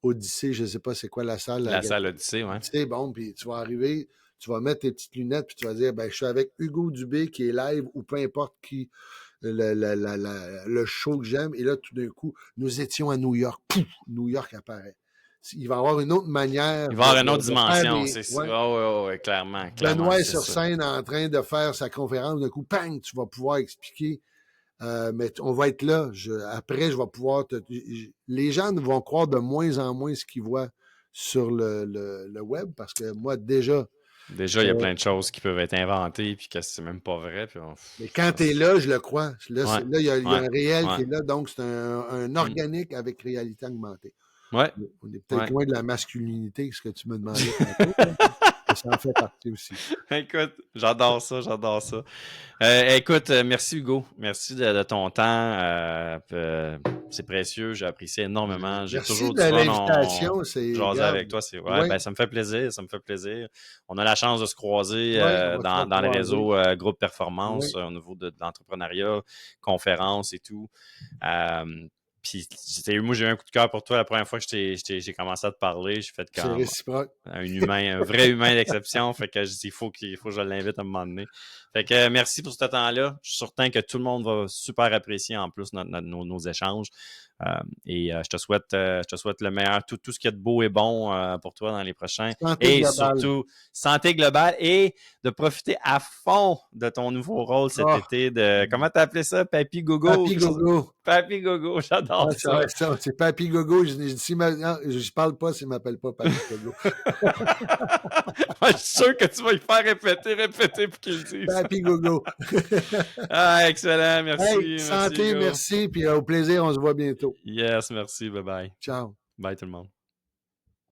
Odyssée, je ne sais pas c'est quoi la salle. La salle Odyssée, ouais. Odyssée, bon, puis tu vas arriver, tu vas mettre tes petites lunettes, puis tu vas dire, ben, je suis avec Hugo Dubé qui est live ou peu importe qui, le show que j'aime. Et là, tout d'un coup, nous étions à New York. Pouf, New York apparaît. il va y avoir une autre manière Il va y avoir une autre de faire dimension, les... c'est ça. Ouais. Ouais, clairement, Benoît est c'est sur ça. scène en train de faire sa conférence. D'un coup, bang, tu vas pouvoir expliquer. Mais on va être là. Après, je vais pouvoir... Les gens vont croire de moins en moins ce qu'ils voient sur le web parce que moi, déjà... Déjà, il y a plein de choses qui peuvent être inventées puis que c'est même pas vrai. Puis Mais quand tu es là, je le crois. Là, Ouais, il y a un réel qui ouais. est là, donc c'est un organique avec réalité augmentée. Ouais, On est peut-être ouais. loin de la masculinité, ce que tu me demandais tantôt, là, mais ça en fait partie aussi. Écoute, j'adore ça, j'adore ça. Écoute, merci Hugo. Merci de ton temps. C'est précieux, j'ai apprécié énormément. J'ai Merci toujours de du fun. l'invitation. C'est, Jaser regarde, avec toi. ouais, Ben, ça me fait plaisir, ça me fait plaisir. On a la chance de se croiser ouais, on va se dans les recroiser. réseaux Groupe Performance Ouais. au niveau de l'entrepreneuriat, conférences et tout. Puis moi, j'ai eu un coup de cœur pour toi la première fois que j'ai commencé à te parler. J'ai fait C'est comme réciproque. un vrai humain d'exception. Fait que je dis, il faut que je l'invite à un moment donné. Fait que merci pour ce temps-là. Je suis certain que tout le monde va super apprécier en plus nos échanges. Je te souhaite le meilleur, tout ce qu'il y a de beau et bon pour toi dans les prochains. Santé Et globale. surtout, santé globale et de profiter à fond de ton nouveau rôle cet été de, comment t'as appelé ça? Papy Gogo? Papy Gogo. Papy Gogo, j'adore ça. C'est Papy Gogo. Je parle pas s'il m'appelle pas Papy Gogo. Je suis sûr que tu vas y faire répéter pour qu'il le dise. Papy Gogo. Excellent, merci. Hey, santé, Hugo. merci, puis au plaisir, on se voit bientôt. Yes, merci, bye bye. Ciao. Bye tout le monde.